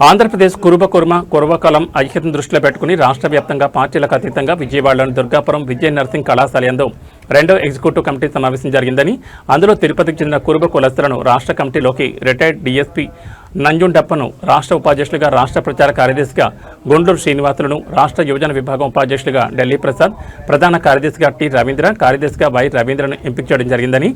ఆంధ్రప్రదేశ్ కురుబకులం ఐక్యతను దృష్టిలో పెట్టుకుని రాష్ట్ర వ్యాప్తంగా పార్టీలకు అతీతంగా విజయవాడలోని దుర్గాపురం విజయ నర్సింగ్ కళాశాల యందు రెండో ఎగ్జిక్యూటివ్ కమిటీ సమావేశం జరిగిందని అందులో తిరుపతికి చెందిన కురుబ కులస్తులను రాష్ట్ర కమిటీలోకి రిటైర్డ్ డీఎస్పీ నంజుండప్పను రాష్ట్ర ఉపాధ్యక్షులుగా రాష్ట్ర ప్రచార కార్యదర్శిగా గుండూరు శ్రీనివాసులను రాష్ట్ర యువజన విభాగం ఉపాధ్యక్షులుగా ఢిల్లీ ప్రసాద్ ప్రధాన కార్యదర్శిగా టి రవీంద్ర కార్యదర్శిగా వై రవీంద్రను ఎంపిక చేయడం జరిగిందని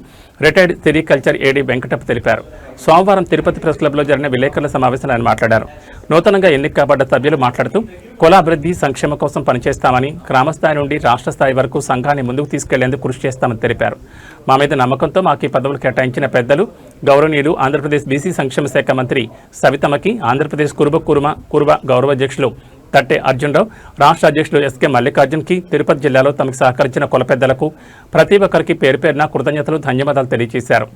రిటైర్డ్ సెరికల్చర్ ఏడీ వెంకటప్ప తెలిపారు. సోమవారం తిరుపతి ప్రెస్ క్లబ్లో జరిగిన విలేకరుల సమావేశంలో ఆయన మాట్లాడారు. నూతనంగా ఎన్నిక కాబడ్డ సభ్యులు మాట్లాడుతూ కుల అభివృద్ధి సంక్షేమ కోసం పనిచేస్తామని గ్రామస్థాయి నుండి రాష్ట్ర స్థాయి వరకు సంఘాన్ని ముందుకు తీసుకెళ్లేందుకు కృషి చేస్తామని తెలిపారు. మా మీద నమ్మకంతో మాకు ఈ పదవులు కేటాయించిన పెద్దలు గౌరవనీయులు ఆంధ్రప్రదేశ్ బీసీ సంక్షేమ శాఖ మంత్రి సవితమ్మకి, ఆంధ్రప్రదేశ్ కురుబ గౌరవాధ్యక్షులు తట్టే అర్జునరావు, రాష్ట్ర అధ్యక్షులు ఎస్కే మల్లికార్జున్కి, తిరుపతి జిల్లాలో తమకు సహకరించిన కుల పెద్దలకు ప్రతి ఒక్కరికి పేరు పేరున కృతజ్ఞతలు ధన్యవాదాలు తెలియజేశారు.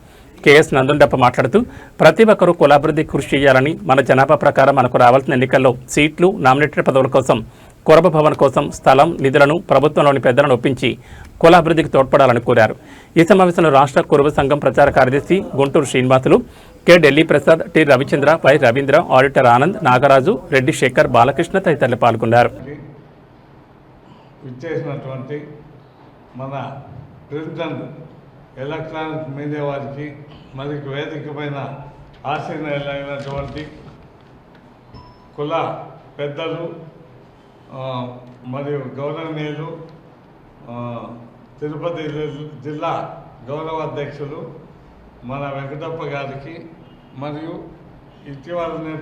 కెఎస్ నందుండప్ప మాట్లాడుతూ ప్రతి ఒక్కరూ కులాభివృద్ధి కృషి చేయాలని, మన జనాభా ప్రకారం మనకు రావాల్సిన ఎన్నికల్లో సీట్లు, నామినేటెడ్ పదవుల కోసం, కురబ భవన్ కోసం స్థలం, నిధులను ప్రభుత్వంలోని పెద్దలను ఒప్పించి కులాభివృద్ధికి తోడ్పడాలని కోరారు. ఈ సమావేశంలో రాష్ట్ర కురుబ సంఘం ప్రచార కార్యదర్శి Guntur Srinivasulu, K Delhi Prasad, T Ravichandra, Y Ravindra, auditor Anand, Nagaraju, Reddy Sekhar, Balakrishna తదితరులు పాల్గొన్నారు. మన ప్రింట్ అండ్ ఎలక్ట్రానిక్ మీడియా వారికి మరియు వేదిక పైన ఆశీర్వైనటువంటి కుల పెద్దలు మరియు గౌరవనీయులు తిరుపతి జిల్లా గౌరవ అధ్యక్షులు మన వెంకటప్ప గారికి మరియు ఇటీవలనే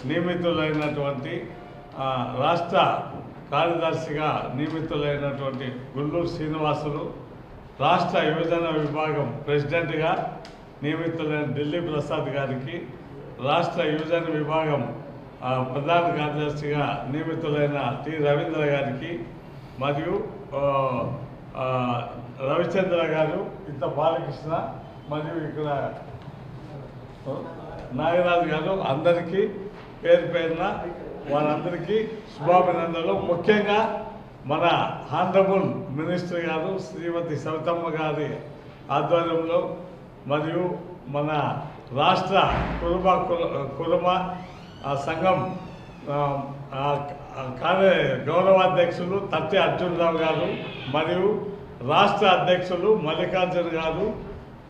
నియమితులైనటువంటి రాష్ట్ర కార్యదర్శిగా నియమితులైనటువంటి గుండూరు శ్రీనివాసులు, రాష్ట్ర యువజన విభాగం ప్రెసిడెంట్గా నియమితులైన ఢిల్లీ ప్రసాద్ గారికి, రాష్ట్ర యువజన విభాగం ప్రధాన కార్యదర్శిగా నియమితులైన టి రవీంద్ర గారికి మరియు రవిచంద్ర గారు, ఇంత బాలకృష్ణ మరియు ఇక్కడ నాగరాజు గారు, అందరికీ పేరు పేరున వారందరికీ శుభాభినందనలు. ముఖ్యంగా మన హానరబుల్ మినిస్టర్ గారు శ్రీమతి సవితమ్మ గారి ఆధ్వర్యంలో మరియు మన రాష్ట్ర కురుమ సంఘం గౌరవాధ్యక్షులు తట్టి అర్జునరావు గారు మరియు రాష్ట్ర అధ్యక్షులు మల్లికార్జున గారు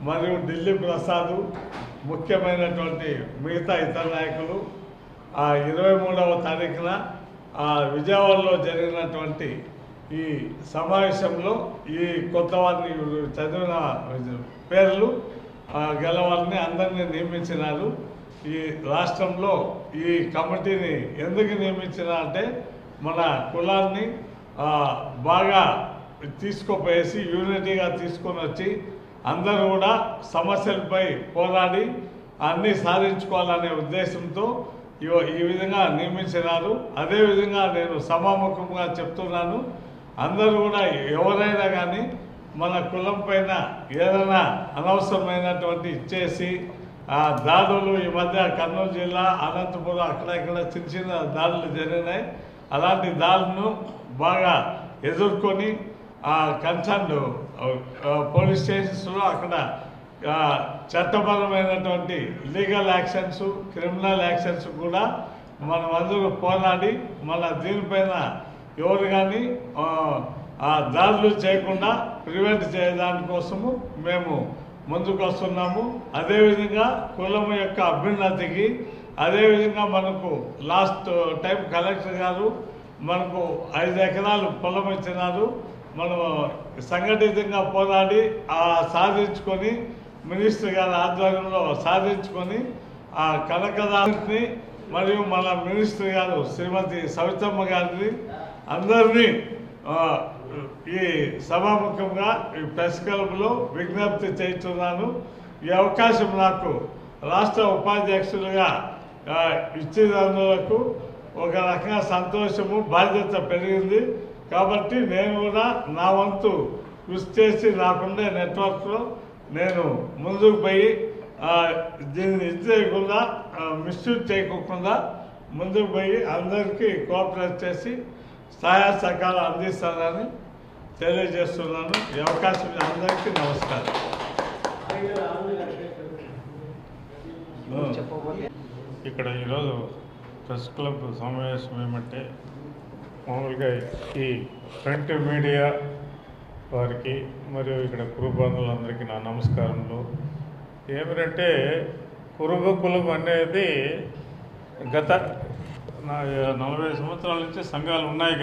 మరియు ఢిల్లీ ప్రసాద్, ముఖ్యమైనటువంటి మిగతా ఇతర నాయకులు 23వ తారీఖున విజయవాడలో జరిగినటువంటి ఈ సమావేశంలో ఈ కొత్త వారిని చదివిన పేర్లు గెలవాలని అందరినీ నియమించినారు. ఈ రాష్ట్రంలో ఈ కమిటీని ఎందుకు నియమించినా అంటే మన కులాన్ని బాగా తీసుకుపోయేసి యూనిటీగా తీసుకొని వచ్చి అందరూ కూడా సమస్యలపై పోరాడి అన్నీ సాధించుకోవాలనే ఉద్దేశంతో ఈ విధంగా నియమించినారు. అదేవిధంగా నేను సభాముఖంగా చెప్తున్నాను, అందరూ కూడా ఎవరైనా కానీ మన కులం పైన ఏదైనా అనవసరమైనటువంటి ఇచ్చేసి దాడులు ఈ మధ్య కర్నూలు జిల్లా అనంతపురం అక్కడ ఇక్కడ చిన్న చిన్న దాడులు జరిగినాయి. అలాంటి దాడులను బాగా ఎదుర్కొని కన్సర్న్ పోలీస్ స్టేషన్స్లో అక్కడ చట్టపరమైనటువంటి లీగల్ యాక్షన్స్, క్రిమినల్ యాక్షన్స్ కూడా మనం అందరూ పోరాడి మన దీనిపైన ఎవరు కానీ దాడులు చేయకుండా ప్రివెంట్ చేయడానికోసము మేము ముందుకు వస్తున్నాము. అదేవిధంగా కులం యొక్క అభ్యున్నతికి, అదేవిధంగా మనకు లాస్ట్ టైం కలెక్టర్ గారు మనకు 5 ఎకరాలు పొలం ఇచ్చినారు. మనం సంఘటితంగా పోరాడి సాధించుకొని మినిస్టర్ గారి ఆధ్వర్యంలో సాధించుకొని ఆ కనకదాన్ని మరియు మన మినిస్టర్ గారు శ్రీమతి సవితమ్మ గారిని అందరినీ ఈ సభాముఖంగా ఈ ప్రెస్ క్లబ్లో విజ్ఞప్తి చేస్తున్నాను. ఈ అవకాశం నాకు రాష్ట్ర ఉపాధ్యక్షులుగా ఇచ్చినందుకు ఒక రకంగా సంతోషము, బాధ్యత పెరిగింది. కాబట్టి నేను కూడా నా వంతు కృషి చేసి నాకుండే నెట్వర్క్లో నేను ముందుకు పోయి దీన్ని చేయకుండా మిస్యూజ్ చేయకుండా ముందుకు పోయి అందరికీ కోఆపరేట్ చేసి సహాయ సహకారాలు అందిస్తానని తెలియజేస్తున్నాను. ఈ అవకాశం అందరికీ నమస్కారం. ఇక్కడ ఈరోజు ప్రెస్ క్లబ్ సమావేశం ఏమంటే మామూలుగా ఈ ప్రింట్ మీడియా వారికి మరియు ఇక్కడ కురుబ బంధువులందరికీ నా నమస్కారములు. ఏమిటంటే కురుబ కులం అనేది గత 40 సంవత్సరాల నుంచి సంఘాలు ఉన్నాయి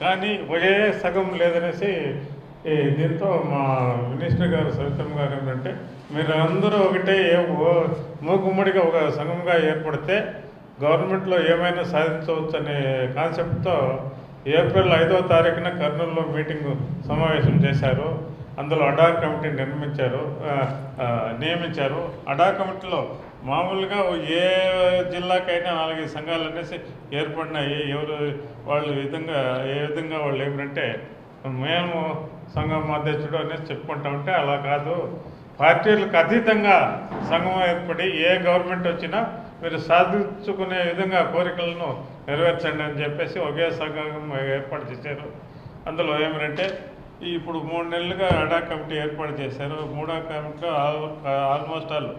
కానీ ఒకే సగం లేదనేసి దీంతో మా మినిస్టర్ గారు సవితమ్మ గారు ఏంటంటే మీరు అందరూ ఒకటే మూకుమ్మడిగా ఒక సంఘంగా ఏర్పడితే గవర్నమెంట్లో ఏమైనా సాధించవచ్చు అనే కాన్సెప్ట్తో ఏప్రిల్ 5వ తారీఖున కర్నూలులో సమావేశం చేశారు. అందులో అడా కమిటీ నియమించారు. అడా కమిటీలో మామూలుగా ఏ జిల్లాకైనా 4 సంఘాలు అనేసి ఏర్పడినాయి. ఏ విధంగా వాళ్ళు ఏమిటంటే మేము సంఘం అధ్యక్షుడు అనేసి చెప్పుకుంటా ఉంటే అలా కాదు, పార్టీలకు అతీతంగా సంఘం ఏర్పడి ఏ గవర్నమెంట్ వచ్చినా మీరు సాధించుకునే విధంగా కోరికలను నెరవేర్చండి అని చెప్పేసి ఒకే సంఘం ఏర్పాటు చేశారు. అందులో ఏమిటంటే ఇప్పుడు 3 నెలలుగా అడా కమిటీ ఏర్పాటు చేశారు. 3వ కమిటీలో ఆల్మోస్ట్ ఆల్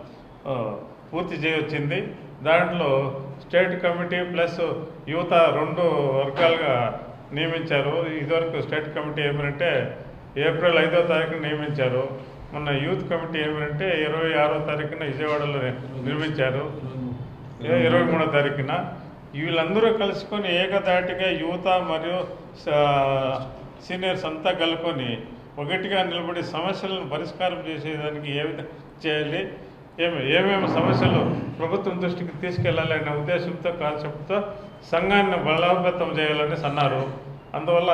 పూర్తి చేయొచ్చింది. దాంట్లో స్టేట్ కమిటీ ప్లస్ యువత 2 వర్గాలుగా నియమించారు. ఇదివరకు స్టేట్ కమిటీ ఏమిటంటే ఏప్రిల్ 5వ తారీఖున నియమించారు. మొన్న యూత్ కమిటీ ఏమిటంటే 26వ తారీఖున విజయవాడలో నిర్మించారు. 23వ తారీఖున వీళ్ళందరూ కలుసుకొని ఏకదాటిగా యువత మరియు సీనియర్స్ అంతా కలుపుకొని ఒకటిగా నిలబడి సమస్యలను పరిష్కారం చేసేదానికి ఏ విధంగా చేయాలి, ఏమేమి సమస్యలు ప్రభుత్వం దృష్టికి తీసుకెళ్లాలి అనే ఉద్దేశంతో కాన్సెప్ట్తో సంఘాన్ని బలోపేతం చేయాలని అన్నారు. అందువల్ల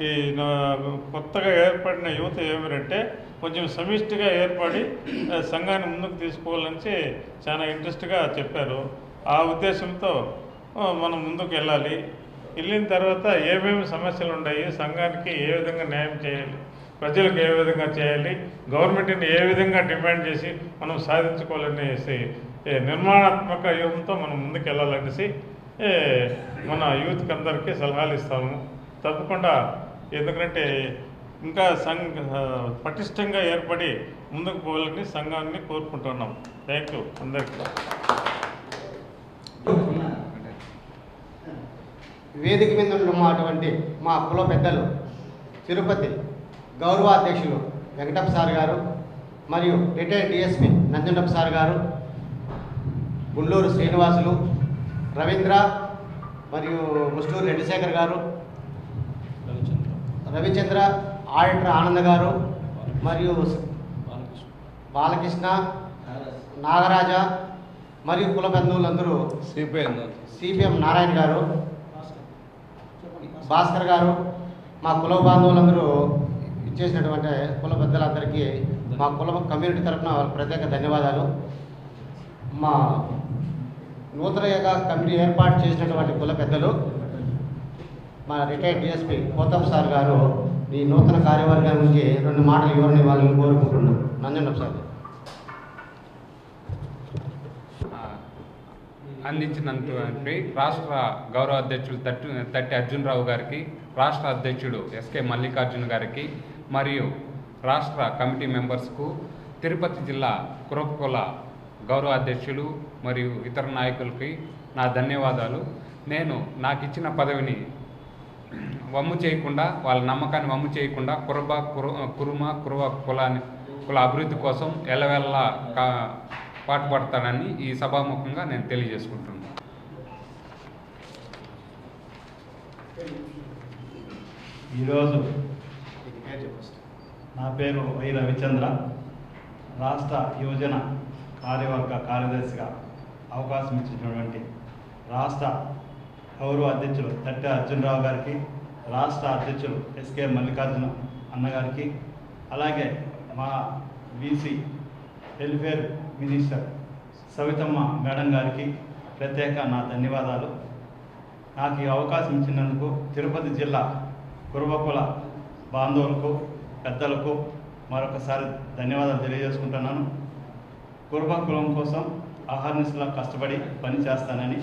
ఈ కొత్తగా ఏర్పడిన యువత ఏమిటంటే కొంచెం సమిష్టిగా ఏర్పడి సంఘాన్ని ముందుకు తీసుకోవాలని చాలా ఇంట్రెస్ట్గా చెప్పారు. ఆ ఉద్దేశంతో మనం ముందుకు వెళ్ళాలి. వెళ్ళిన తర్వాత ఏమేమి సమస్యలు ఉన్నాయి, సంఘానికి ఏ విధంగా న్యాయం చేయాలి, ప్రజలకు ఏ విధంగా చేయాలి, గవర్నమెంట్ని ఏ విధంగా డిమాండ్ చేసి మనం సాధించుకోవాలనేసి నిర్మాణాత్మక యువతతో మనం ముందుకు వెళ్ళాలనేసి మన యూత్కి అందరికీ సలహాలు ఇస్తాము. తప్పకుండా ఎందుకంటే ఇంకా పటిష్టంగా ఏర్పడి ముందుకు పోవాలని సంఘాన్ని కోరుకుంటున్నాం. థ్యాంక్ యూ అందరికీ. వేదిక మీద ఉన్నటువంటి మా కుల పెద్దలు తిరుపతి గౌరవాధ్యక్షులు వెంకటప్ప సార్ గారు మరియు రిటైర్డ్ డిఎస్పీ నంజుండప్ప సార్ గారు, గుండూరు శ్రీనివాసులు, రవీంద్ర మరియు ముస్టూరు రెడ్డిశేఖర్ గారు, రవిచంద్ర, ఆడిటర్ ఆనంద్ గారు మరియు బాలకృష్ణ, నాగరాజ మరియు కుల బంధువులందరూ, సిపిఎం నారాయణ గారు, భాస్కర్ గారు, మా కుల బాంధవులందరూ ఇచ్చేసినటువంటి కుల పెద్దలందరికీ మా కుల కమ్యూనిటీ తరఫున ప్రత్యేక ధన్యవాదాలు. మా నూతనంగా కమిటీ ఏర్పాటు చేసినటువంటి కుల పెద్దలు మా రిటైర్డ్ డిఎస్పీ గౌతమ్ సార్ గారు ఈ నూతన కార్యవర్గం నుంచి 2 మాటలు వివరణ ఇవ్వాలని కోరుకుంటున్నాం. నంజండప్ప సార్ అందించినటువంటి రాష్ట్ర గౌరవ అధ్యక్షులు తట్టి అర్జునరావు గారికి, రాష్ట్ర అధ్యక్షుడు ఎస్కే మల్లికార్జున గారికి మరియు రాష్ట్ర కమిటీ మెంబర్స్కు, తిరుపతి జిల్లా కురుబ గౌరవ అధ్యక్షులు మరియు ఇతర నాయకులకి నా ధన్యవాదాలు. నాకు ఇచ్చిన పదవిని వమ్ము చేయకుండా, వాళ్ళ నమ్మకాన్ని వమ్ము చేయకుండా కురుమ కుల అభివృద్ధి కోసం ఎల్లవెల్లా పాటుపడతానని ఈ సభాముఖంగా నేను తెలియజేసుకుంటున్నాను. ఈరోజు నా పేరు వై రవిచంద్ర, రాష్ట్ర యువజన కార్యవర్గ కార్యదర్శిగా అవకాశం ఇచ్చినటువంటి రాష్ట్ర గౌరవ అధ్యక్షులు తట్టి అర్జునరావు గారికి, రాష్ట్ర అధ్యక్షులు ఎస్కే మల్లికార్జున అన్నగారికి, అలాగే మా BC welfare minister Savitamma madam గారికి ప్రత్యేక నా ధన్యవాదాలు. నాకు ఈ అవకాశం ఇచ్చినందుకు తిరుపతి జిల్లా కురుబ కుల బాంధవులకు, పెద్దలకు మరొకసారి ధన్యవాదాలు తెలియజేసుకుంటున్నాను. కురుబ కులం కోసం అహర్నిశలా కష్టపడి పనిచేస్తానని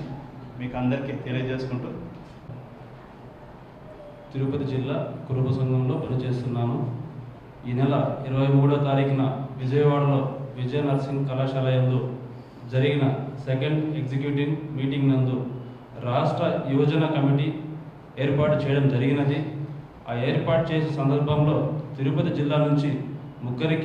మీకు అందరికీ తెలియజేసుకుంటూ తిరుపతి జిల్లా కురుబ సంఘంలో పనిచేస్తున్నాను. ఈ నెల 23వ తారీఖున విజయవాడలో విజయ నర్సింగ్ కళాశాల యందు జరిగిన సెకండ్ ఎగ్జిక్యూటివ్ మీటింగ్ నందు రాష్ట్ర యువజన కమిటీ ఏర్పాటు చేయడం జరిగినది. ఆ ఏర్పాటు చేసే సందర్భంలో తిరుపతి జిల్లా నుంచి ముగ్గురికి